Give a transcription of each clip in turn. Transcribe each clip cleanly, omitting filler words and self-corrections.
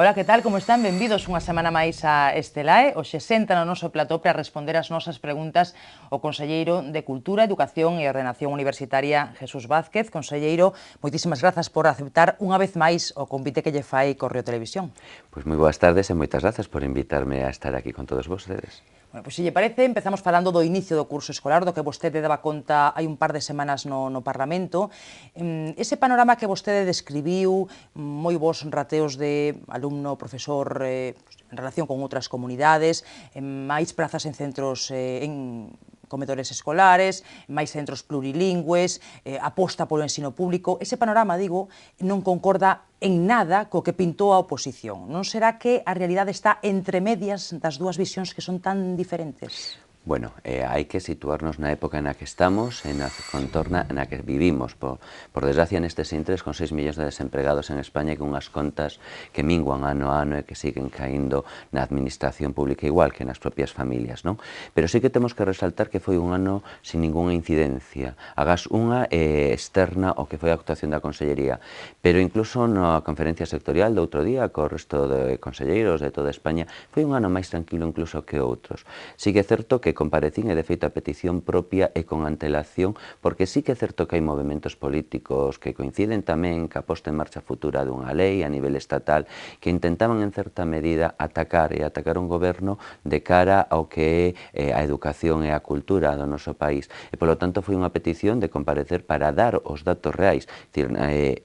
Ola, que tal? Como están? Benvidos unha semana máis a Estelae. Hoxe senta no noso plató para responder as nosas preguntas o conselleiro de Cultura, Educación e Ordenación Universitaria, Jesús Vázquez. Conselleiro, moitísimas grazas por aceptar unha vez máis o convite que lle fai Correo Televisión. Pois moi boas tardes e moitas grazas por invitarme a estar aquí con todos vostedes. Bueno, pois se lle parece, empezamos falando do inicio do curso escolar, do que vostede daba conta hai un par de semanas no Parlamento. Ese panorama que vostede describiu, moi bons rateos de alumno, profesor, en relación con outras comunidades, máis prazas en centros, en comedores escolares, máis centros plurilingües, aposta polo ensino público. Ese panorama, digo, non concorda en nada co que pintou a oposición. Non será que a realidade está entre medias das dúas visións que son tan diferentes? Bueno, hai que situarnos na época na que estamos e na contorna na que vivimos. Por desgracia, nestes intres, con 6 millóns de desempregados en España e con unhas contas que minguan ano a ano e que siguen caíndo na administración pública igual que nas propias familias, non? Pero sí que temos que resaltar que foi un ano sin ninguna incidencia. Agás unha externa ao que foi a actuación da Consellería. Pero incluso na conferencia sectorial do outro día, co resto de conselleiros de toda España, foi un ano máis tranquilo incluso que outros. Sí que é certo que comparecín e de feito a petición propia e con antelación, porque sí que é certo que hai movimentos políticos que coinciden tamén que a posta en marcha futura dunha lei a nivel estatal que intentaban en certa medida atacar un goberno de cara ao que é a educación e a cultura do noso país. E polo tanto foi unha petición de comparecer para dar os datos reais. Dicir,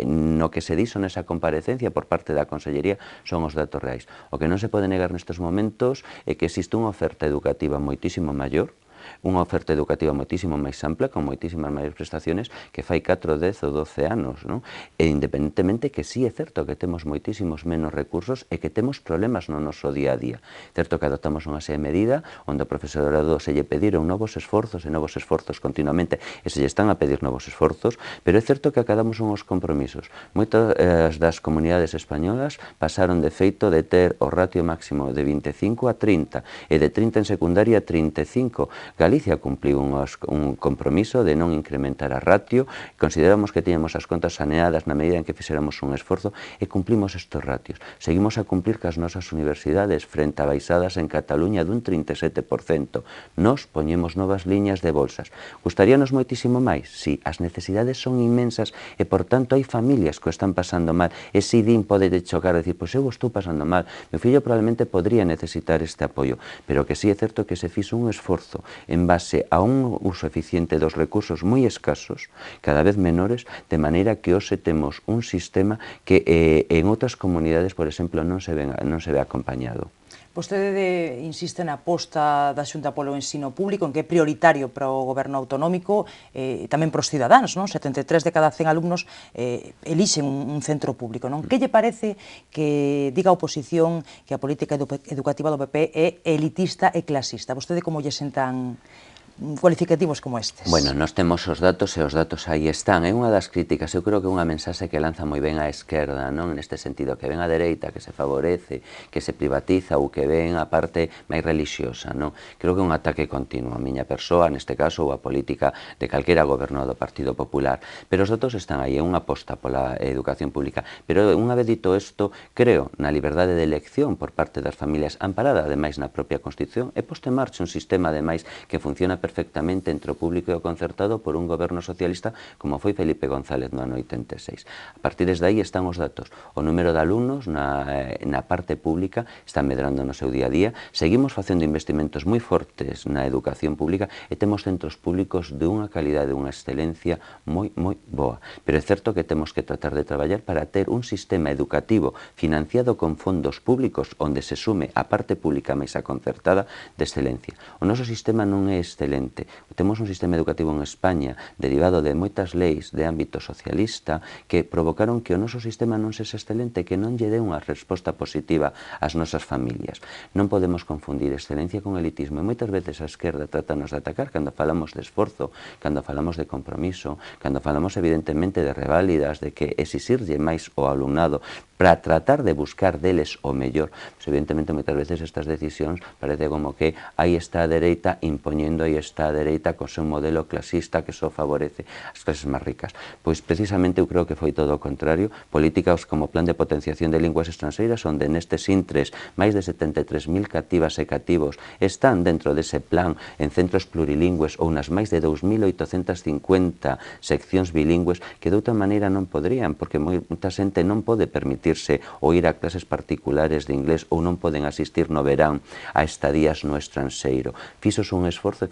no que se dixo nesa comparecencia por parte da Consellería son os datos reais. O que non se pode negar nestes momentos é que existe unha oferta educativa moitísimo maior, unha oferta educativa moitísimo máis ampla, con moitísimas maiores prestaciones que fai 4, 10 ou 12 anos, non? E independentemente que sí é certo que temos moitísimos menos recursos e que temos problemas no noso día a día. Certo que adoptamos unha serie de medida onde o profesorado se lle pediron novos esforzos continuamente e se lle están a pedir novos esforzos, pero é certo que acadamos unhos compromisos. Moitas das comunidades españolas pasaron de feito de ter o ratio máximo de 25 a 30 e de 30 en secundaria a 35. Galicia cumpliu un compromiso de non incrementar a ratio, consideramos que tiñamos as contas saneadas na medida en que fixéramos un esforzo e cumplimos estes ratios. Seguimos a cumplir cas nosas universidades frente a baixadas en Cataluña dun 37%. Nos poñemos novas liñas de bolsas. Gustaríanos moitísimo máis? Si, as necesidades son inmensas e, por tanto, hai familias que o están pasando mal. E si din pode chocar e dicir, pois eu estou pasando mal, meu fillo probablemente podría necesitar este apoio, pero que si é certo que se fixo un esforzo en base a un uso eficiente dos recursos moi escasos, cada vez menores, de maneira que hoxe temos un sistema que en outras comunidades, por exemplo, non se ve acompañado. Vostede insiste na aposta da Xunta polo ensino público, en que é prioritario para o goberno autonómico e tamén para os cidadáns, non? 73 de cada 100 alumnos elixen un centro público, non? Que lle parece que diga a oposición que a política educativa do PP é elitista e clasista? Vostede como lle sentan cualificativos como estes? Bueno, nós temos os datos e os datos aí están. É unha das críticas, eu creo que é unha mensaxe que lanza moi ben a esquerda, non? Neste sentido, que ven a dereita, que se favorece, que se privatiza ou que ven a parte máis relixiosa, non? Creo que é un ataque continuo a miña persoa, neste caso, ou a política de calquera goberno do Partido Popular. Pero os datos están aí, é unha aposta pola educación pública. Pero unha vez dito isto, creo na liberdade de elección por parte das familias, amparada ademais na propia Constitución, e posto en marcha un sistema ademais que funciona perfectamente entre o público e o concertado por un goberno socialista como foi Felipe González no ano 86. A partir desde aí están os datos. O número de alumnos na parte pública está medrando no seu día a día. Seguimos facendo investimentos moi fortes na educación pública e temos centros públicos de unha calidade, unha excelencia moi boa. Pero é certo que temos que tratar de traballar para ter un sistema educativo financiado con fondos públicos onde se sume a parte pública máis a concertada de excelencia. O noso sistema non é excelente. Temos un sistema educativo en España derivado de moitas leis de ámbito socialista que provocaron que o noso sistema non sexa excelente, que non lle dé unha resposta positiva ás nosas familias. Non podemos confundir excelencia con elitismo e moitas veces a esquerda tratanos de atacar cando falamos de esforzo, cando falamos de compromiso, cando falamos evidentemente de reválidas, de que exixirlle máis ao alumnado para tratar de buscar deles o mellor. Pues evidentemente moitas veces estas decisións parece como que aí está a dereita impoñendo, aí está a dereita co seu modelo clasista que só favorece as clases máis ricas. Pois precisamente eu creo que foi todo o contrario, políticas como Plan de Potenciación de Linguas Estranxeiras, onde nestes intres máis de 73.000 cativas e cativos están dentro dese plan en centros plurilingües ou nas máis de 2.850 seccións bilingües que de outra maneira non podrían, porque moita xente non pode permitirse ou ir a clases particulares de inglés ou non poden asistir no verán a estadías no estranxeiro. Fíxose un esforzo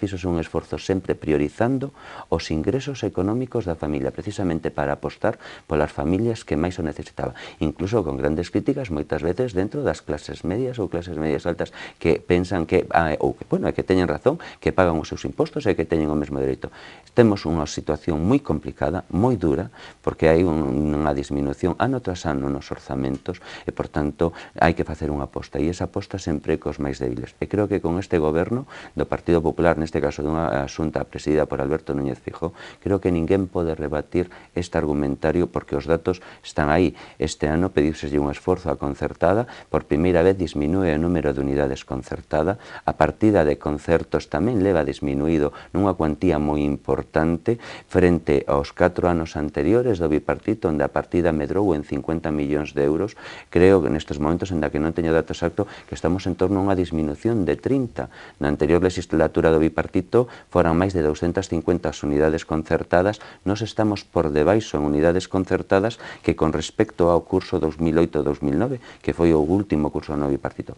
sempre priorizando os ingresos económicos da familia, precisamente para apostar polas familias que máis o necesitaban, incluso con grandes críticas moitas veces dentro das clases medias ou clases medias altas que pensan que, que teñen razón, que pagan os seus impostos e que teñen o mesmo dereito. Temos unha situación moi complicada, moi dura, porque hai unha disminución ano tras ano nos orzamentos e, por tanto, hai que facer unha aposta, e esa aposta sempre cos máis débiles. E creo que con este goberno do Partido Popular, neste caso dunha xunta presidida por Alberto Núñez Feijóo, creo que ninguén pode rebatir este argumentario porque os datos están aí. Este ano pediuselle un esforzo a concertada, por primeira vez disminúe o número de unidades concertada, a partida de concertos tamén leva disminuído nunha cuantía moi importante frente aos 4 anos anteriores do bipartito, onde a partida medrou en 50 millóns de euros. Creo que nestes momentos, en que non teño dato exacto, que estamos en torno a unha disminución de 30. Na anterior legislatura do bipartito foran máis de 250 unidades concertadas, nos estamos por debaixo en unidades concertadas que con respecto ao curso 2008-2009, que foi o último curso no bipartito.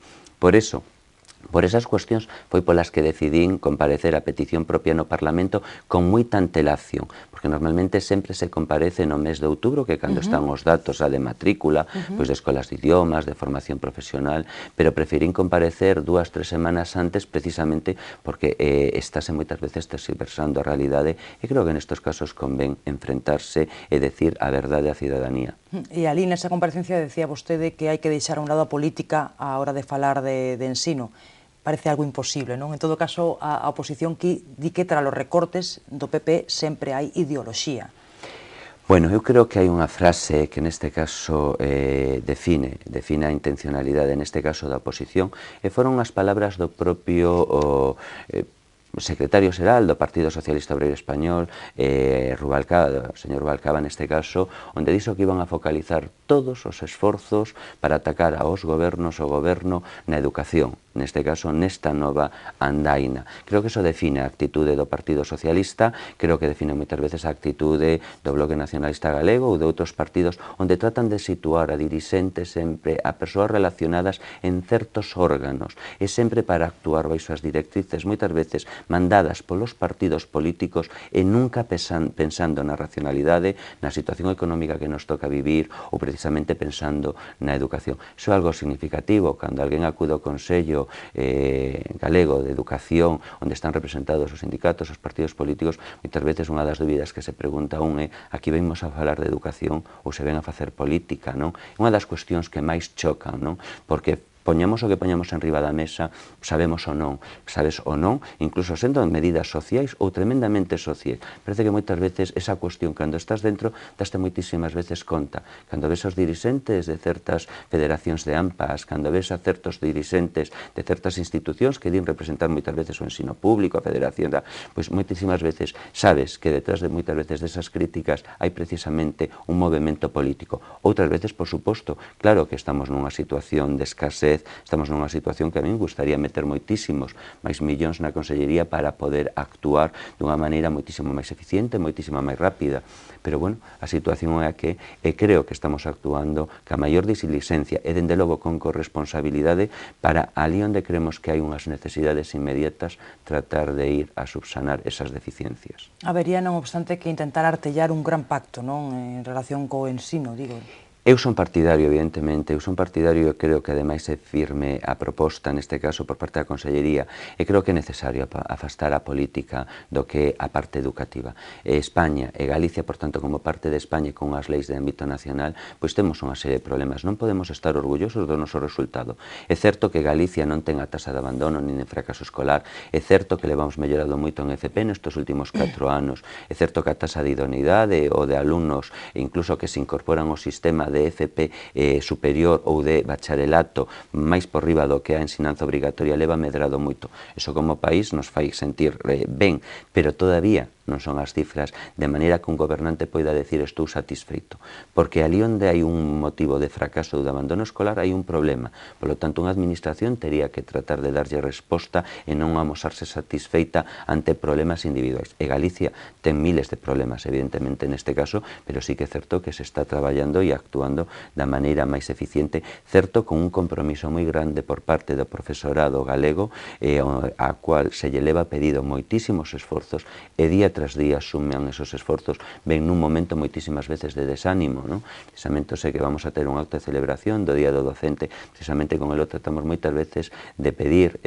Por esas cuestións foi polas que decidín comparecer a petición propia no Parlamento con moita antelación, porque normalmente sempre se comparece no mes de outubro, que cando están os datos de matrícula, pois de escolas de idiomas, de formación profesional, pero preferín comparecer 2-3 semanas antes precisamente porque estáse moitas veces terxiversando a realidade e creo que nestes casos convén enfrentarse e decir a verdade á cidadanía. E ali nesa comparecencia decía vostede que hai que deixar a un lado a política á hora de falar de ensino. Parece algo imposible, non? En todo caso, a oposición di que tras os recortes do PP sempre hai ideoloxía. Bueno, eu creo que hai unha frase que neste caso define a intencionalidade, neste caso da oposición, e foron as palabras do propio secretario xeral do Partido Socialista Obreiro Español, Rubalcaba, o señor Rubalcaba neste caso, onde dixo que iban a focalizar todos os esforzos para atacar aos gobernos, o goberno na educación, neste caso nesta nova andaina. Creo que iso define a actitude do Partido Socialista, creo que define moitas veces a actitude do Bloque Nacionalista Galego ou de outros partidos onde tratan de situar a dirixentes sempre a persoas relacionadas en certos órganos e sempre para actuar baixo as directrices moitas veces mandadas polos partidos políticos e nunca pensando na racionalidade, na situación económica que nos toca vivir ou precisamente pensando na educación. Iso é algo significativo cando alguén acude ao Consello Galego de Educación, onde están representados os sindicatos, os partidos políticos, moitas veces unha das dúbidas que se pregunta un é aquí venimos a falar de educación ou se ven a facer política, non? Unha das cuestións que máis chocan, non? Porque poñamos o que poñamos en riba da mesa, sabemos ou non, sabes ou non, incluso sendo medidas sociais ou tremendamente sociais. Parece que moitas veces esa cuestión, cando estás dentro, daste moitísimas veces conta. Cando ves os dirixentes de certas federacións de AMPAs, cando ves a certos dirixentes de certas institucións que din representar moitas veces o ensino público, a federación, pois moitísimas veces sabes que detrás de moitas veces desas críticas hai precisamente un movimento político. Outras veces, por suposto, claro que estamos nunha situación de escasez, estamos nunha situación que a mí me gustaría meter moitísimos máis millóns na Consellería para poder actuar dunha maneira moitísimo máis eficiente, moitísimo máis rápida. Pero, bueno, a situación é a que creo que estamos actuando ca maior disilixencia e, dende logo, con corresponsabilidade para ali onde creemos que hai unhas necesidades inmediatas tratar de ir a subsanar esas deficiencias. Habería, non obstante, que intentar artellar un gran pacto, non? En relación co ensino, digo. Eu son partidario, evidentemente, eu son partidario e creo que ademais é firme a proposta, neste caso, por parte da Consellería, e creo que é necesario afastar a política do que é a parte educativa. España e Galicia, por tanto, como parte de España e con as leis de ámbito nacional, pois temos unha serie de problemas. Non podemos estar orgullosos do noso resultado. É certo que Galicia non ten a tasa de abandono nin de fracaso escolar, é certo que levamos mellorado moito en FP nestes últimos 4 anos, é certo que a tasa de idoneidade ou de alumnos, e incluso que se incorporan ao sistema de de FP superior ou de bacharelato máis por riba do que a ensinanza obrigatoria leva medrado moito. Iso como país nos fai sentir ben, pero todavía non son as cifras de maneira que un gobernante poida decir estou satisfeito, porque ali onde hai un motivo de fracaso ou de abandono escolar hai un problema. Por lo tanto, unha administración tería que tratar de darlle resposta e non amosarse satisfeita ante problemas individuais. E Galicia ten miles de problemas, evidentemente, neste caso, pero sí que é certo que se está traballando e actuando da maneira máis eficiente, certo con un compromiso moi grande por parte do profesorado galego, a cual se lle leva pedido moitísimos esforzos e día tras día suman esos esforzos, ven nun momento moitísimas veces de desánimo, non? Precisamente sei que vamos a ter un acto de celebración do Día do Docente, precisamente con el tratamos moitas veces de pedir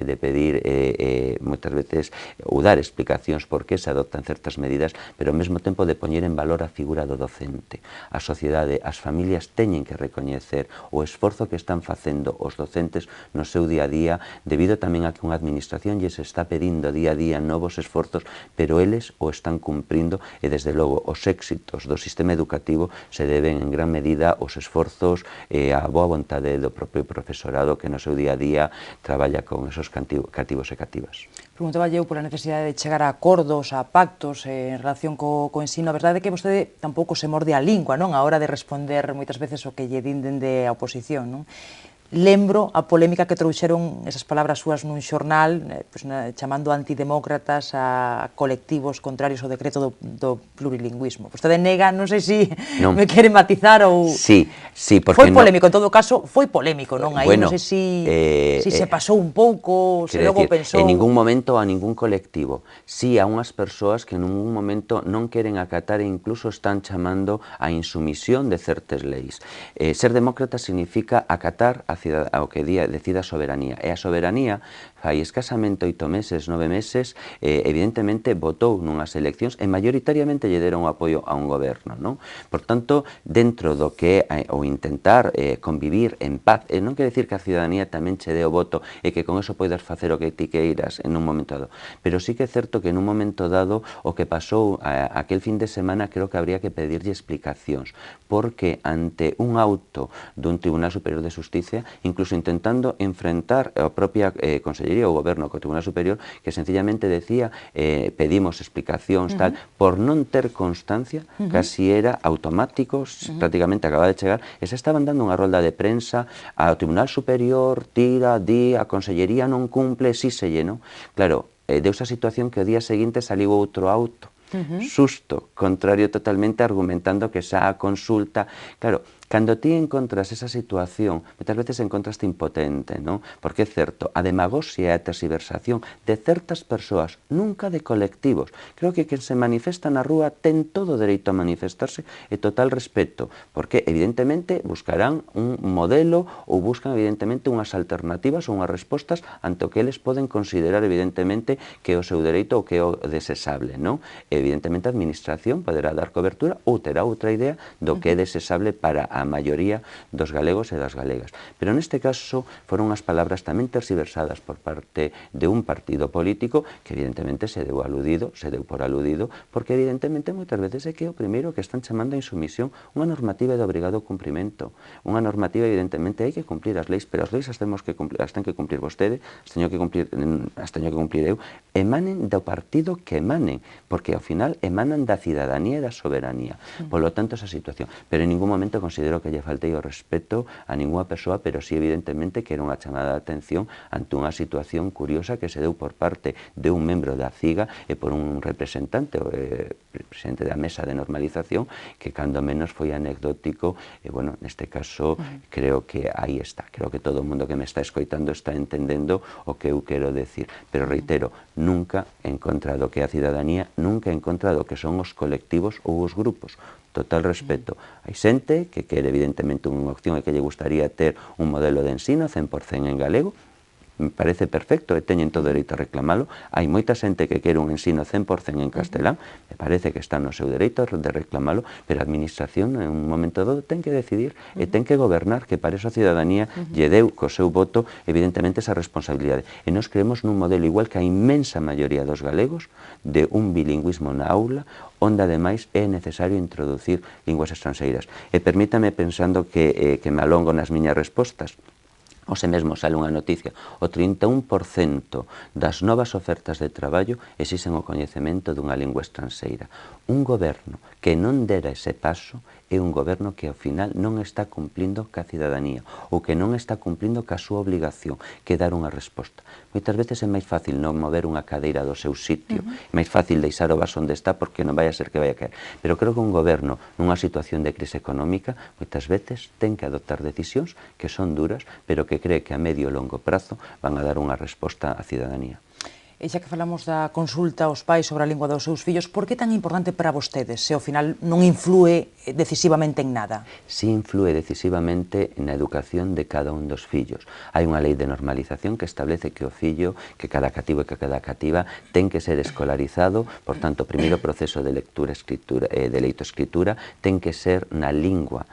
moitas veces ou dar explicacións por que se adoptan certas medidas, pero ao mesmo tempo de poñer en valor a figura do docente. A sociedade, as familias teñen que recoñecer o esforzo que están facendo os docentes no seu día a día, debido tamén a que unha administración lles está pedindo día a día novos esforzos, pero eles o están cumprindo e, desde logo, os éxitos do sistema educativo se deben en gran medida aos esforzos e á boa vontade do propio profesorado que no seu día a día traballa con esos cativos e cativas. Preguntaba eu pola necesidade de chegar a acordos, a pactos en relación co ensino. A verdade é que vostede tampouco se morde a lingua, non, a hora de responder moitas veces o que lle din dende a oposición, non? Lembro a polémica que trouxeron esas palabras súas nun xornal, chamando antidemócratas a colectivos contrarios ao decreto do plurilingüismo. Vostede nega, non sei se me quere matizar ou... Sí, porque foi polémico, en todo caso, foi polémico, non? Aí non sei se se pasou un pouco, se logo pensou... En ningún momento a ningún colectivo, sí a unhas persoas que en ningún momento non queren acatar e incluso están chamando a insumisión de certas leis. Ser demócrata significa acatar ao que decida a soberanía. E a soberanía, fai escasamente 8 meses, 9 meses, evidentemente votou nunhas eleccións e maioritariamente lle deron apoio a un goberno, non? Por tanto, dentro do que é o intentar convivir en paz, non quere dicir que a ciudadanía tamén che dé o voto e que con eso poidas facer o que ti queiras en un momento dado, pero sí que é certo que en un momento dado o que pasou aquel fin de semana creo que habría que pedirlle explicacións, porque ante un auto dun Tribunal Superior de Justicia, incluso intentando enfrentar a propia Consellería ou Goberno co Tribunal Superior, que sencillamente decía pedimos explicacións tal, por non ter constancia, casi era automático, prácticamente acaba de chegar, e se estaban dando unha rolda de prensa ao Tribunal Superior, tira, di, a Consellería non cumple, si se llenou. Claro, deuse a situación que o día seguinte saliu outro auto, susto, contrario totalmente, argumentando que xa a consulta, claro. Cando ti encontras esa situación, moitas veces encontraste impotente, non? Porque é certo, a demagoxia e a tersiversación de certas persoas, nunca de colectivos. Creo que quen se manifesta na rúa ten todo o dereito a manifestarse e total respeto, porque evidentemente buscarán un modelo ou buscan evidentemente unhas alternativas ou unhas respostas ante o que eles poden considerar evidentemente que é o seu dereito ou que é o desexable, non? Evidentemente a administración poderá dar cobertura ou terá outra idea do que é desexable para a maioría dos galegos e das galegas. Pero neste caso foron as palabras tamén tersiversadas por parte de un partido político que evidentemente se deu por aludido, porque evidentemente moitas veces é que o primeiro que están chamando a insumisión unha normativa de obrigado cumprimento. Unha normativa evidentemente hai que cumplir as leis, pero as leis as ten que cumplir vostede, as teño que cumplir eu, emanen do partido que emanen, porque ao final emanan da cidadanía e da soberanía. Por lo tanto, esa situación. Pero en ningún momento considero que lle faltei o respeto a ninguna persoa, pero sí evidentemente que era unha chamada de atención ante unha situación curiosa que se deu por parte de un membro da CIGA e por un representante, o presidente da mesa de normalización, que cando menos foi anecdótico e, bueno, neste caso creo que aí está. Creo que todo o mundo que me está escoitando está entendendo o que eu quero decir. Pero reitero, nunca en contra do que é a cidadanía, nunca en contra do que son os colectivos ou os grupos. Total respeto. Hai xente que quere evidentemente unha opción e que lle gustaría ter un modelo de ensino 100% en galego, me parece perfecto e teñen todo o dereito a reclamalo. Hai moita xente que quere un ensino 100% en castelán, me parece que está no seu dereito de reclamalo, pero a administración en un momento dado ten que decidir e ten que gobernar, que para eso a cidadanía lle deu co seu voto evidentemente esa responsabilidade. E nos creemos nun modelo igual que a inmensa maioría dos galegos de un bilingüismo na aula, onde ademais é necesario introducir linguas estranxeiras. E permítame, pensando que me alongo nas miñas respostas, Ose mesmo sale unha noticia, o 31% das novas ofertas de traballo exixen o coñecemento dunha lingua estranxeira. Un goberno que non dera ese paso é un goberno que ao final non está cumplindo ca cidadanía ou que non está cumplindo ca súa obligación, que dar unha resposta. Moitas veces é máis fácil non mover unha cadeira do seu sitio, é máis fácil deixar o vaso onde está porque non vai a ser que vai a caer. Pero creo que un goberno nunha situación de crise económica moitas veces ten que adoptar decisións que son duras, pero que cree que a medio e longo prazo van a dar unha resposta á cidadanía. E xa que falamos da consulta aos pais sobre a lingua dos seus fillos, por que tan importante para vostedes, se ao final non influe decisivamente en nada? Si influe decisivamente na educación de cada un dos fillos. Hai unha lei de normalización que establece que o fillo, que cada cativo e que cada cativa ten que ser escolarizado, por tanto, o primeiro proceso de lectura-escritura, de leito-escritura, ten que ser na lingua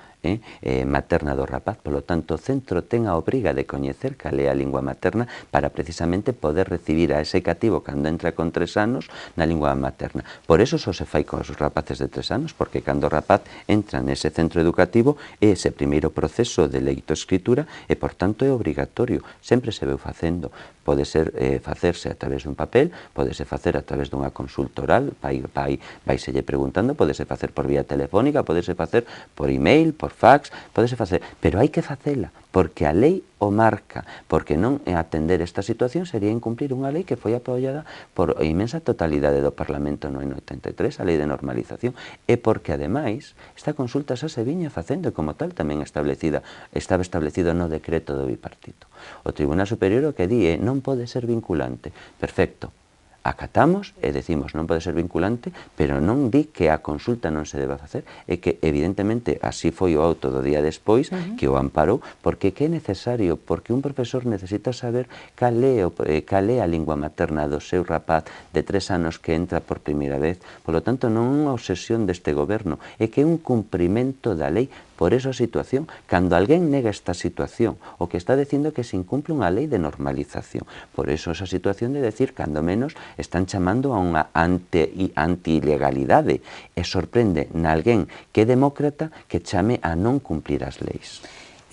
materna do rapaz. Polo tanto, o centro ten a obriga de coñecer cal é a lingua materna para precisamente poder recibir a ese cativo cando entra con 3 anos na lingua materna. Por eso só se fai cos rapaces de 3 anos, porque cando o rapaz entra nese centro educativo é ese primeiro proceso de leito-escritura e, por tanto, é obrigatorio. Sempre se veu facendo. Pode ser facerse a través dun papel, podese facer a través dunha consulta oral, vaiselle preguntando, podese facer por vía telefónica, podese facer por email, por fax, podese facer, pero hai que facela, porque a lei o marca, porque non atender esta situación sería incumplir unha lei que foi apoiada por a inmensa totalidade do Parlamento no ano 83, a lei de normalización, e porque, ademais, esta consulta xa se viña facendo, e como tal tamén estaba establecido no decreto do bipartito. O Tribunal Superior o que di é non pode ser vinculante. Perfecto. Acatamos e decimos non pode ser vinculante, pero non di que a consulta non se deba facer e que evidentemente así foi o auto do día despois que o amparou, porque que é necesario, porque un profesor necesita saber cal é a lingua materna do seu rapaz de 3 anos que entra por primeira vez. Polo tanto, non é unha obsesión deste goberno, é que é un cumprimento da lei. Por esa situación, cando alguén nega esta situación, o que está dicindo que se incumple unha lei de normalización. Por eso esa situación de decir, cando menos, están chamando a unha anti-ilegalidade. E sorprende nalguén que é demócrata que chame a non cumplir as leis.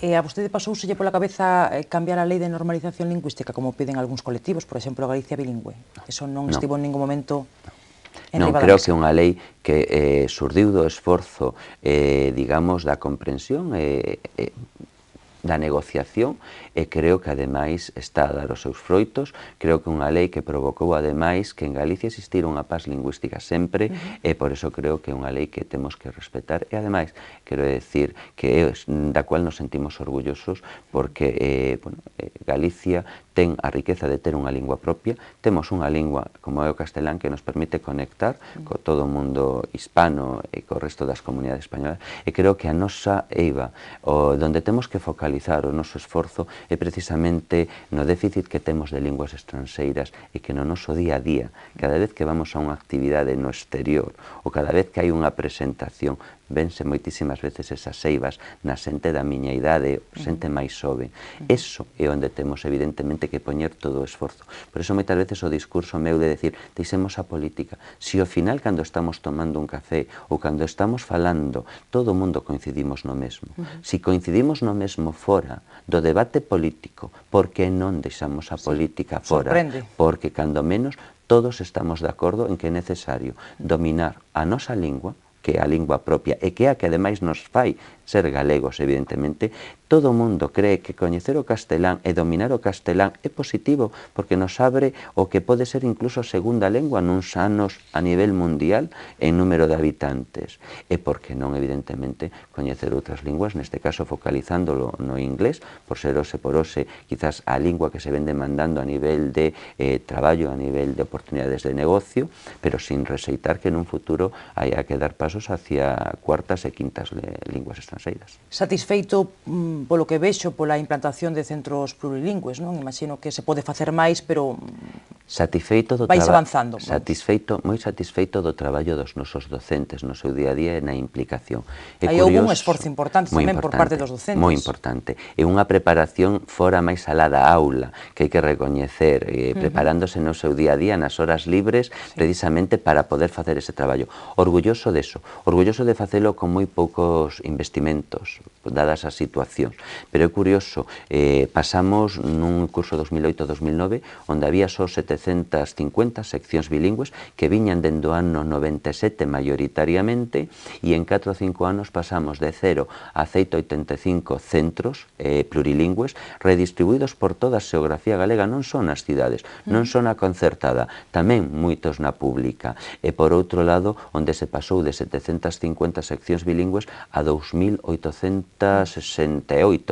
E a vostede pasouselle pola cabeza cambiar a lei de normalización lingüística, como piden algúns colectivos, por exemplo, Galicia Bilingüe? Eso non estivo en ningún momento... Non, creo que é unha lei que surdiu do esforzo, digamos, da comprensión da negociación e creo que ademais está a dar os seus froitos. Creo que unha lei que provocou ademais que en Galicia existira unha paz lingüística sempre e por eso creo que é unha lei que temos que respetar e ademais quero decir que é da cual nos sentimos orgullosos porque Galicia ten a riqueza de ter unha lingua propia, temos unha lingua como é o castelán que nos permite conectar co todo o mundo hispano e co resto das comunidades españolas e creo que a nosa eiva, onde temos que focalizar o noso esforzo é precisamente no déficit que temos de linguas estranxeiras e que no noso día a día, cada vez que vamos a unha actividade no exterior ou cada vez que hai unha presentación, vense moitísimas veces esas eivas na xente da miña idade, xente máis xoven. Eso é onde temos evidentemente que poñer todo o esforzo. Por eso moitas veces o discurso meu de decir deixemos a política. Si ao final cando estamos tomando un café ou cando estamos falando, todo o mundo coincidimos no mesmo. Si coincidimos no mesmo fora do debate político, por que non deixamos a política fora? Porque cando menos todos estamos de acordo en que é necesario dominar a nosa lingua, que é a lingua propia e que é a que ademais nos fai ser galegos, evidentemente. Todo o mundo cree que coñecer o castelán e dominar o castelán é positivo porque nos abre o que pode ser incluso segunda lengua nuns anos a nivel mundial en número de habitantes. E por que non, evidentemente, coñecer outras linguas, neste caso focalizándolo no inglés, por ser ose por ose, quizás a lingua que se ven demandando a nivel de traballo, a nivel de oportunidades de negocio, pero sin rexeitar que nun futuro haya que dar pasos hacia cuartas e quintas linguas extranjeras. estranxeiras. Satisfeito polo que vexo pola implantación de centros plurilingües, non? Imagino que se pode facer máis, pero satisfeito do vais avanzando. moi satisfeito do traballo dos nosos docentes no seu día a día e na implicación. Aí houve un esforzo importante tamén por parte dos docentes. Moi importante. E unha preparación fora máis alá da aula, que hai que recoñecer, preparándose no seu día a día, nas horas libres, precisamente para poder facer ese traballo. Orgulloso deso, orgulloso de facelo con moi poucos investimentos, dadas as situacións. Pero é curioso, pasamos nun curso 2008-2009, onde había só 750 seccións bilingües que viñan dende o ano 97 maioritariamente, e en 4 ou 5 anos pasamos de 0 a 185 centros plurilingües redistribuídos por toda a xeografía galega, non son nas cidades, non son a concertada, tamén moitos na pública. E por outro lado, onde se pasou de 750 seccións bilingües a 2.868,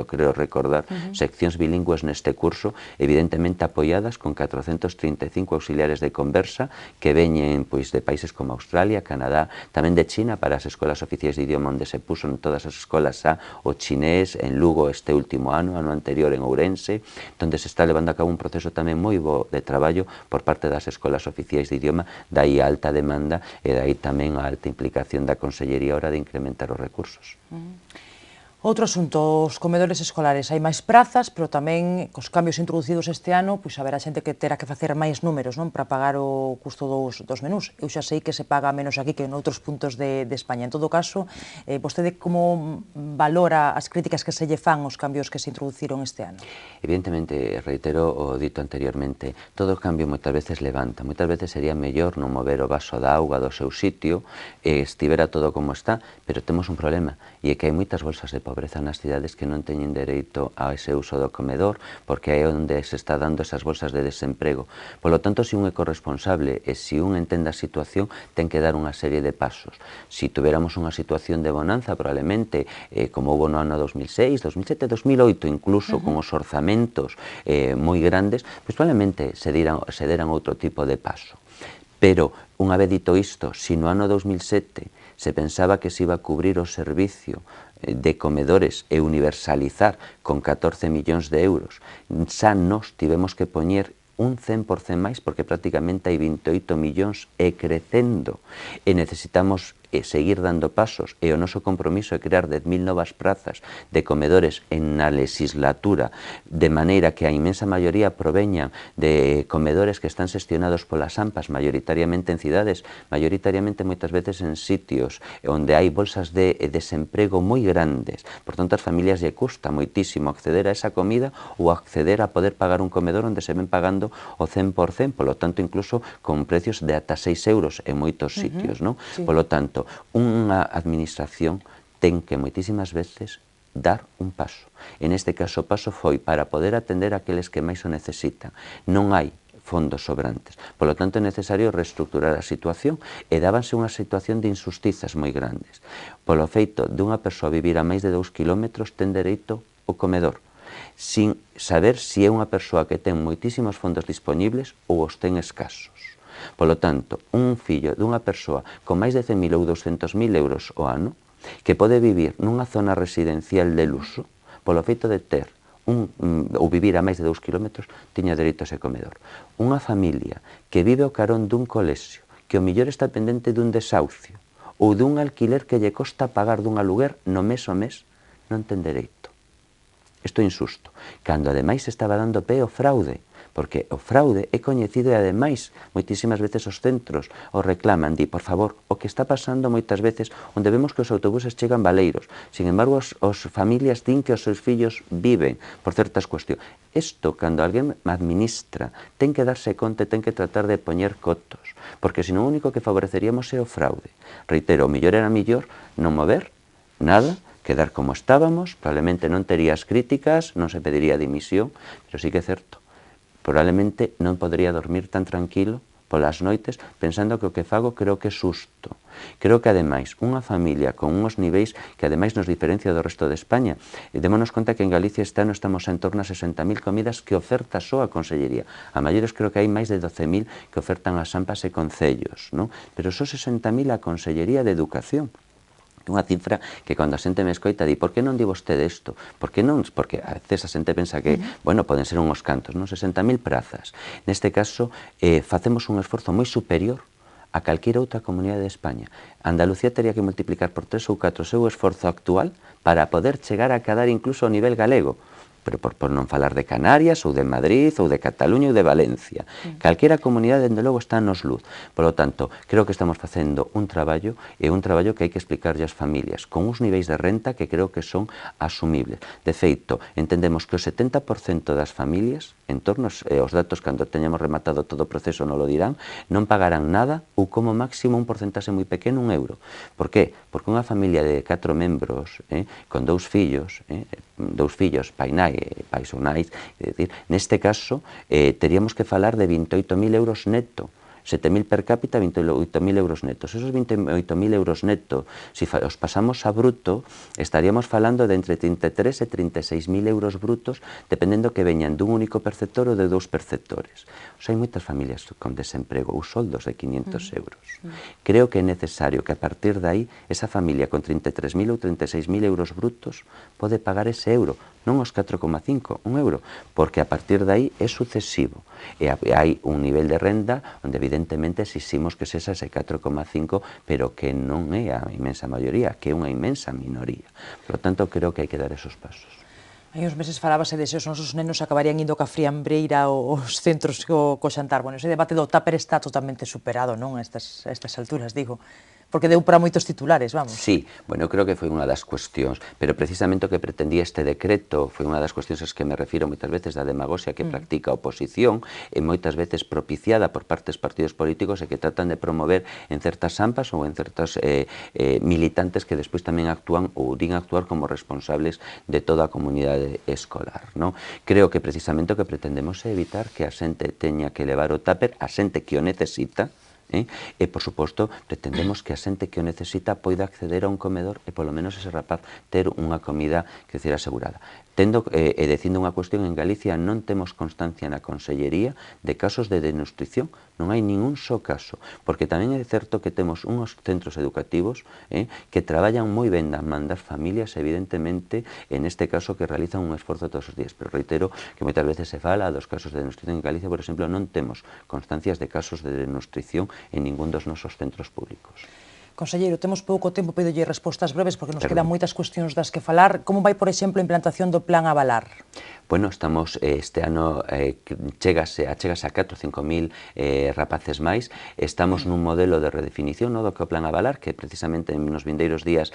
creo recordar, seccións bilingües neste curso, evidentemente apoiadas con 435 auxiliares de conversa que veñen pois de países como Australia, Canadá, tamén de China para as escolas oficiais de idioma, onde se puso en todas as escolas xa o chinés, en Lugo este último ano anterior en Ourense, onde se está levando a cabo un proceso tamén moi bo de traballo por parte das escolas oficiais de idioma, dai a alta demanda e dai tamén a alta implicación da Consellería a hora de incrementar os recursos. Outro asunto, os comedores escolares. Hai máis prazas, pero tamén cos cambios introducidos este ano, pois haberá xente que terá que facer máis números, non, para pagar o custo dos menús. Eu xa sei que se paga menos aquí que en outros puntos de España. En todo caso, vostede como valora as críticas que se lle fan aos cambios que se introduciron este ano? Evidentemente, reitero o dito anteriormente, todo cambio moitas veces levanta. Moitas veces sería mellor non mover o vaso da auga do seu sitio, estivera todo como está, pero temos un problema, e é que hai moitas bolsas de pobreza nas cidades que non teñen dereito a ese uso do comedor, porque é onde se está dando esas bolsas de desemprego. Polo tanto, se un é corresponsable e se un entende a situación, ten que dar unha serie de pasos. Se tuveramos unha situación de bonanza, probablemente, como houve no ano 2006, 2007, 2008, incluso con os orzamentos moi grandes, pois probablemente se deran outro tipo de paso. Pero, unha vez dito isto, se no ano 2007 se pensaba que se iba a cubrir o servicio de comedores e universalizar con 14 millóns de euros, xa nos tivemos que poñer un 100% máis, porque prácticamente hai 28 millóns e crecendo, e necesitamos seguir dando pasos, e o noso compromiso é crear 10.000 novas prazas de comedores en na legislatura, de maneira que a inmensa maioría proveñan de comedores que están xestionados polas AMPAs, maioritariamente en cidades, maioritariamente moitas veces en sitios onde hai bolsas de desemprego moi grandes. Por tanto, as familias lle custa moitísimo acceder a esa comida ou acceder a poder pagar un comedor onde se ven pagando o 100%, polo tanto, incluso con precios de ata 6 euros en moitos sitios, non? Polo tanto, unha administración ten que moitísimas veces dar un paso. En este caso, o paso foi para poder atender a aqueles que máis o necesitan. Non hai fondos sobrantes. Polo tanto, é necesario reestructurar a situación, e dábanse unha situación de injustizas moi grandes. Polo feito de unha persoa vivir a máis de 2 kilómetros ten dereito ao comedor, sin saber se é unha persoa que ten moitísimos fondos disponibles ou os ten escasos. Polo tanto, un fillo dunha persoa con máis de 100.000 ou 200.000 euros ao ano, que pode vivir nunha zona residencial de luxo, polo feito de ter ou vivir a máis de 2 kilómetros, tiña dereito a ese comedor. Unha familia que vive ao carón dun colexio, que o mellor está pendente dun desahucio, ou dun alquiler que lle costa pagar dun aluguer no mes ao mes, non ten dereito. Isto é injusto. Cando ademais se estaba dando pé ao fraude, porque o fraude é coñecido e ademais moitísimas veces os centros o reclaman, por favor, o que está pasando moitas veces onde vemos que os autobuses chegan baleiros, sin embargo os familias din que os seus fillos viven por certas cuestións. Isto, cando alguén administra, ten que darse conta e ten que tratar de poñer cotos, porque senón o único que favoreceríamos é o fraude. Reitero, o mellor era mellor non mover nada, quedar como estábamos, probablemente non terías críticas, non se pediría dimisión, pero sí que é certo. Probablemente non podría dormir tan tranquilo polas noites pensando que o que fago creo que é xusto. Creo que, ademais, unha familia con uns niveis que, ademais, nos diferencia do resto de España. Démonos conta que en Galicia este ano estamos en torno a 60.000 comidas que oferta só a Consellería. A maiores creo que hai máis de 12.000 que ofertan as AMPAs e concellos, non? Pero só 60.000 a Consellería de Educación. Unha cifra que cando a xente me escoita di, por que non di vostede isto? Por que non? Porque a veces a xente pensa que, bueno, poden ser unhos cantos, non? 60.000 prazas. Neste caso, facemos un esforzo moi superior a calquera outra comunidade de España. Andalucía teria que multiplicar por 3 ou 4 o seu esforzo actual para poder chegar a cadar incluso ao nivel galego, pero por non falar de Canarias, ou de Madrid, ou de Cataluña, ou de Valencia. Calquera comunidade, dende logo, está nos luz. Por lo tanto, creo que estamos facendo un traballo, e un traballo que hai que explicarlle ás familias, con uns niveis de renta que creo que son asumibles. De feito, entendemos que o 70% das familias, en torno aos datos cando teñamos rematado todo o proceso non lo dirán, non pagarán nada ou como máximo un porcentaxe moi pequeno, €1. Por qué? Porque unha familia de 4 membros, con 2 fillos, pai nai e pais ou nais, neste caso, teríamos que falar de 28.000 euros neto, 7.000 per cápita, 28.000 euros netos. Esos 28.000 euros netos, se os pasamos a bruto, estaríamos falando de entre 33 e 36.000 euros brutos, dependendo que veñan dun único perceptor ou de 2 perceptores. Hai moitas familias con desemprego ou soldos de 500 euros. Creo que é necesario que a partir de aí, esa familia con 33.000 ou 36.000 euros brutos pode pagar ese euro, non os 4,5, un euro, porque a partir de aí é sucesivo. E hai un nivel de renda onde evidentemente exiximos que sexa ese 4,5, pero que non é a inmensa maioría, que é unha inmensa minoría. Por lo tanto, creo que hai que dar esos pasos. Hai uns meses falábase de se os nosos nenos acabarían indo ca friambreira aos centros co xantar. Bueno, ese debate do tupper está totalmente superado, non? A estas alturas, digo. Porque deu para moitos titulares, vamos. Sí, bueno, creo que foi unha das cuestións, pero precisamente o que pretendía este decreto foi unha das cuestións as que me refiro moitas veces da demagoxia que practica a oposición e moitas veces propiciada por partes partidos políticos e que tratan de promover en certas AMPAs ou en certos militantes que despois tamén actúan ou din actuar como responsables de toda a comunidade escolar, non? Creo que precisamente o que pretendemos é evitar que a xente teña que levar o tupper, a xente que o necesita, e, por suposto, pretendemos que a xente que o necesita poida acceder a un comedor e, polo menos, ese rapaz ter unha comida, que decir, asegurada. Tendo e dicindo unha cuestión, en Galicia non temos constancia na Consellería de casos de desnutrición, non hai ningún só caso, porque tamén é certo que temos uns centros educativos que traballan moi ben das man das familias, evidentemente, en este caso que realizan un esforzo todos os días, pero reitero que moitas veces se fala dos casos de desnutrición en Galicia, por exemplo, non temos constancias de casos de desnutrición en ningún dos nosos centros públicos. Conselleiro, temos pouco tempo, pídolle respostas breves porque nos quedan moitas cuestións das que falar. Como vai, por exemplo, a implantación do Plan Avalar? Bueno, estamos este ano chegase a 4 ou 5.000 rapaces máis. Estamos nun modelo de redefinición do que o Plan Avalar, que precisamente nos vindeiros días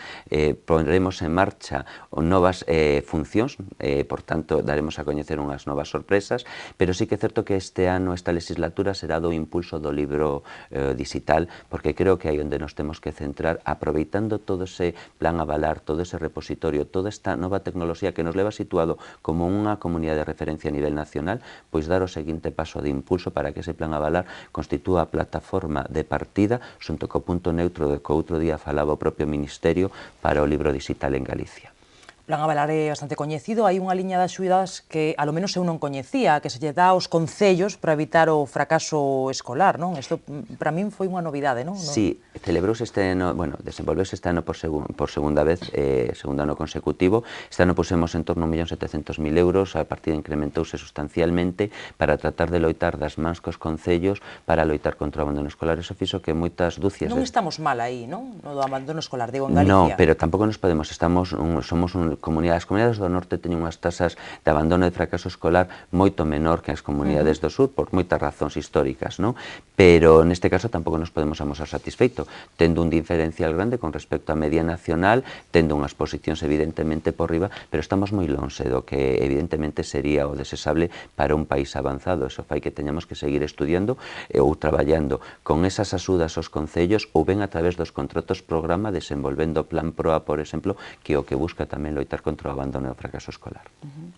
pondremos en marcha novas funcións, por tanto, daremos a coñecer unhas novas sorpresas, pero sí que é certo que este ano, esta legislatura, será do impulso do libro digital, porque creo que aí onde nos temos que centrar, aproveitando todo ese Plan Avalar, todo ese repositorio, toda esta nova tecnoloxía que nos leva situado como unha comunidade de referencia a nivel nacional, pois dar o seguinte paso de impulso para que ese Plan Avalar constitúa a plataforma de partida xunto co punto neutro de que outro día falaba o propio Ministerio para o libro digital en Galicia. O Plan Avalar é bastante coñecido, hai unha liña de axudas que a lo menos eu non coñecía, que se lle dá aos concellos para evitar o fracaso escolar, non? Isto para min foi unha novidade, non? Sí, celebrouse este ano, bueno, desenvolveuse este ano por segunda vez, segundo ano consecutivo. Este ano pusemos en torno a 1.700.000 euros, a partida incrementouse sustancialmente para tratar de loitar das mans cos concellos para loitar contra o abandono escolar. Eso fixo que moitas dúcias... Non estamos mal aí, non? No do abandono escolar, digo, en Galicia. Non, pero tampouco nos podemos, somos as comunidades do norte teñen unhas tasas de abandono e de fracaso escolar moito menor que as comunidades do sur, por moitas razóns históricas, non? Pero neste caso tampouco nos podemos amosar satisfeito, tendo un diferencial grande con respecto á media nacional, tendo unhas posicións evidentemente por riba, pero estamos moi lonxe do que evidentemente sería o desexable para un país avanzado. Eso fai que teñamos que seguir estudiando ou traballando con esas axudas aos concellos ou ben a través dos contratos programa desenvolvendo o Plan PROA, por exemplo, que o que busca tamén loitar loitar contra o abandono e o fracaso escolar.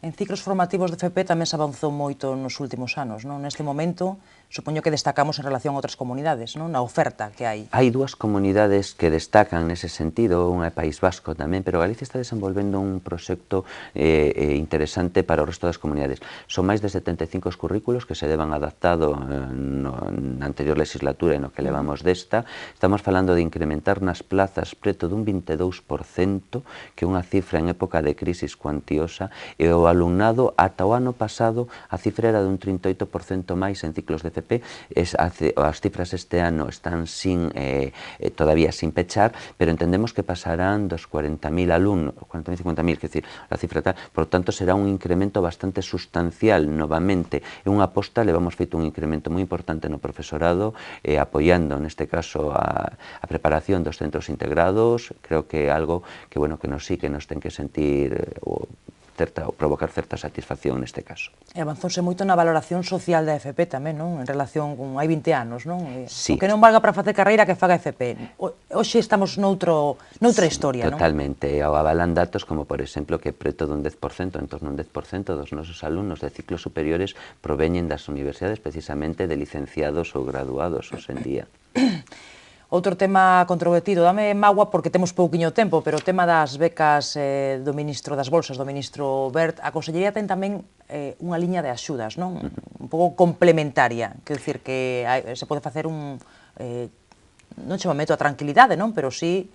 En ciclos formativos de FP tamén se avanzou moito nos últimos anos, non? Neste momento, supoño que destacamos en relación a outras comunidades, non? Na oferta que hai. Hai dúas comunidades que destacan nese sentido, unha é País Vasco tamén, pero Galicia está desenvolvendo un proxecto interesante para o resto das comunidades. Son máis de 75 os currículos que se deban adaptado na anterior legislatura e no que levamos desta. Estamos falando de incrementar nas plazas preto dun 22%, que é unha cifra en época de crisis cuantiosa, e o alumnado ata o ano pasado a cifra era dun 38% máis en ciclos de FP. As cifras este ano están todavía sin pechar, pero entendemos que pasarán dos 40.000 alumnos, 40.000, 50.000, que decir, a cifra tal, por lo tanto será un incremento bastante sustancial novamente, e unha aposta, levamos feito un incremento moi importante no profesorado, apoiando neste caso a preparación dos centros integrados. Creo que é algo que, bueno, que nos ten que sentir ou provocar certa satisfacción neste caso. E avanzouse moito na valoración social da FP tamén, non? En relación con hai 20 anos, non? Sí. O que non valga para facer carreira que faga FP. Hoxe estamos noutra historia, non? Totalmente. Avalan datos como, por exemplo, que preto dun 10%, en torno a un 10% dos nosos alumnos de ciclos superiores proveñen das universidades precisamente de licenciados ou graduados hoxe en día. Outro tema controvertido, dame mágoa porque temos pouquiño tempo, pero o tema das becas do ministro das bolsas, do ministro Wert, a Consellería ten tamén unha liña de axudas, non? Un pouco complementaria, quero dicir que se pode facer un... non chama meto a tranquilidade, non? Pero sí,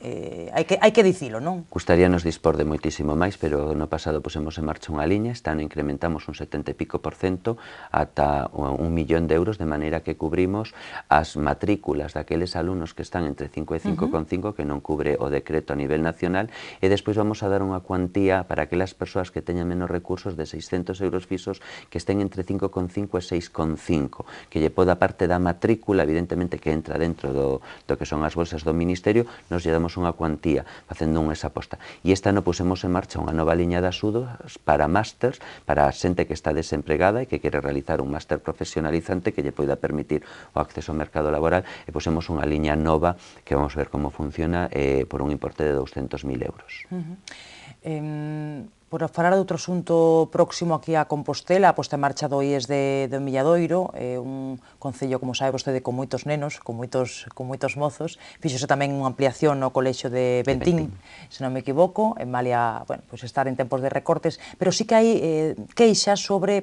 hai que dicilo, non? Gustaríanos dispor de moitísimo máis, pero no pasado pusemos en marcha unha liña, este ano incrementamos un 70 e pico por cento ata 1 millón de euros, de maneira que cubrimos as matrículas daqueles alumnos que están entre 5 e 5,5, que non cubre o decreto a nivel nacional, e despois vamos a dar unha cuantía para aquelas persoas que teñan menos recursos de 600 euros fixos que estén entre 5,5 e 6,5, que lle poda parte da matrícula, evidentemente que entra dentro do que son as bolsas do Ministerio, nos lle damos unha cuantía facendo esa aposta. E este ano pusemos en marcha unha nova liña de axudas para másters, para a xente que está desempregada e que quere realizar un máster profesionalizante que lle poida permitir o acceso ao mercado laboral, e pusemos unha liña nova que vamos ver como funciona por un importe de 200.000 euros. Por falar de outro asunto próximo aquí a Compostela, a posta en marcha do IES de Milladoiro, un concello, como sabe vostede, con moitos nenos, con moitos mozos. Fíxose tamén unha ampliación no colexio de Bentín, se non me equivoco, en malia, bueno, pues estar en tempos de recortes, pero sí que hai queixas sobre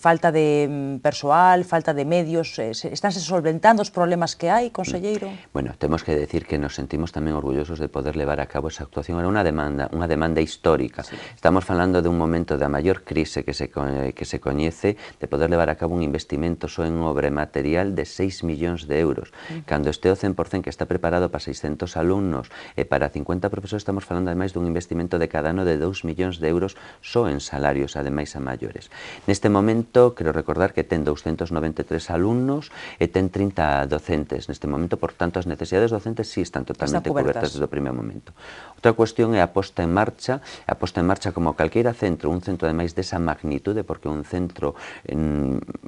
falta de persoal, falta de medios. Estánse solventando os problemas que hai, conselleiro? Bueno, temos que decir que nos sentimos tamén orgullosos de poder levar a cabo esa actuación. Era unha demanda histórica. Estamos falando de un momento da maior crise que se coñece, de poder levar a cabo un investimento só en obra e material de 6 millóns de euros. Cando este o 100% que está preparado para 600 alumnos e para 50 profesores, estamos falando ademais dun investimento de cada ano de 2 millóns de euros só en salarios, ademais a maiores. Neste momento, quero recordar que ten 293 alumnos e ten 30 docentes. Neste momento, por tanto, as necesidades docentes sí están totalmente cobertas desde o primeiro momento. Outra cuestión é a posta en marcha como calqueira centro, un centro ademais desa magnitude, porque un centro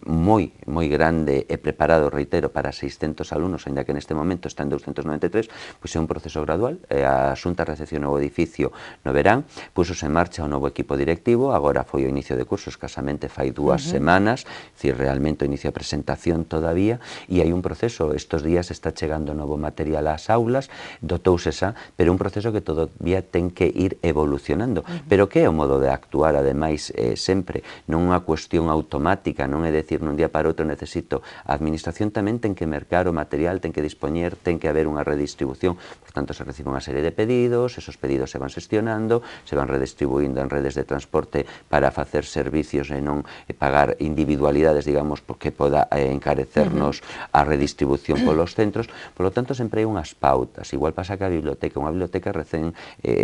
moi grande e preparado, reitero, para 600 alumnos, ainda que neste momento está en 293, pois é un proceso gradual. A Xunta recepcionou o edificio no verán, puxose en marcha o novo equipo directivo, agora foi o inicio de curso, escasamente fai 2 semanas, dicir, realmente o inicio de presentación todavía, e hai un proceso, estes días está chegando novo material ás aulas, dotouse xa, pero un proceso que todavía ten que ir evolucionando. Pero que é o modo de actuar, ademais, sempre, non unha cuestión automática, non é decir, nun día para outro necesito. A administración tamén ten que mercar o material, ten que dispoñer, ten que haber unha redistribución. Por tanto, se recibe unha serie de pedidos, esos pedidos se van xestionando, se van redistribuindo en redes de transporte para facer servicios e non pagar individualidades, digamos, porque poda encarecernos a redistribución polos centros. Por lo tanto, sempre hai unhas pautas. Igual pasa que a biblioteca, unha biblioteca recén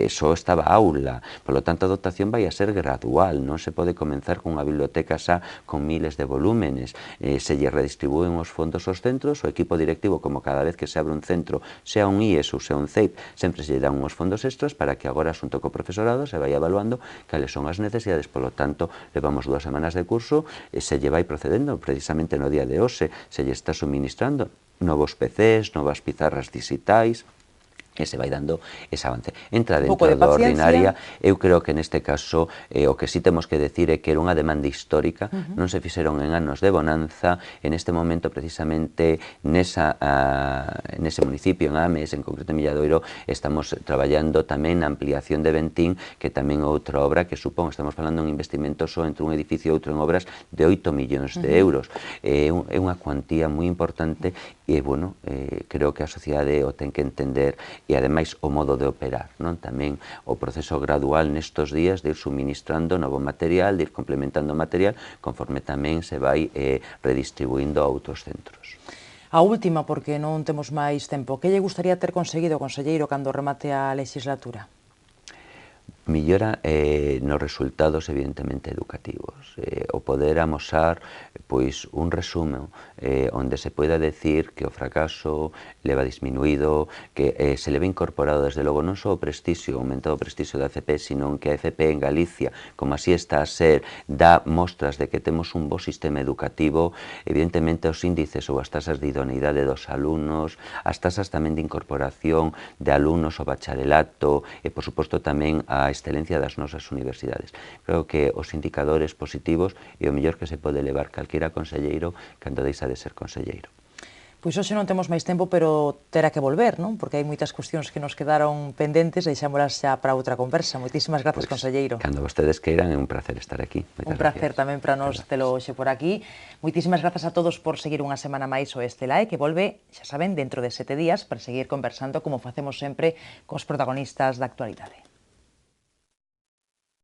só estaba aula, por lo tanto a dotación vai a ser gradual, non se pode comenzar con unha biblioteca xa con miles de volúmenes, se lle redistribúen os fondos aos centros, o equipo directivo, como cada vez que se abre un centro, sea un IES ou sea un CEIP, sempre se lle dan uns fondos extras para que agora, xunto co profesorado, se vai evaluando cales son as necesidades. Por lo tanto, levamos 2 semanas de curso e se lle vai procedendo, precisamente no día de hoxe, se lle está suministrando novos PCs, novas pizarras digitais, e se vai dando ese avance. Entra Un pouco dentro de da paciencia. ordinaria, eu creo que neste caso o que sí temos que decir é que era unha demanda histórica, non se fixeron en anos de bonanza, en este momento precisamente nese municipio, en Ames, en concreto en Milladoiro, estamos traballando tamén na ampliación de Bentín, que tamén é outra obra que supón, estamos falando en investimentos só entre un edificio e outro en obras de 8 millóns de euros. É unha cuantía moi importante e, bueno, creo que a sociedade o ten que entender e ademais o modo de operar, non? Tamén o proceso gradual nestos días de ir suministrando novo material, de ir complementando material, conforme tamén se vai redistribuindo a outros centros. A última, porque non temos máis tempo. Que lle gustaría ter conseguido, conselleiro, cando remate a legislatura? Millora nos resultados evidentemente educativos, o poder amosar pois un resumo onde se poida decir que o fracaso leva disminuído, que se leva incorporado desde logo non só o prestixio, aumentado o prestixio da FP, sino que a FP en Galicia, como así está a ser, dá mostras de que temos un bo sistema educativo, evidentemente os índices ou as tasas de idoneidade dos alumnos, as tasas tamén de incorporación de alumnos ao bacharelato e, por suposto, tamén a excelencia das nosas universidades. Creo que os indicadores positivos é o mellor que se pode levar calquera conselleiro cando deixa de ser conselleiro. Pois hoxe non temos máis tempo, pero terá que volver, non? Porque hai moitas cuestións que nos quedaron pendentes, deixámolas xa para outra conversa. Moitísimas grazas, conselleiro. Cando vostedes queiran, é un placer estar aquí. Un placer tamén para nós telo hoxe por aquí. Moitísimas grazas a todos por seguir unha semana máis o Estelae, que volve, xa saben, dentro de 7 días para seguir conversando como facemos sempre cos protagonistas da actualidade.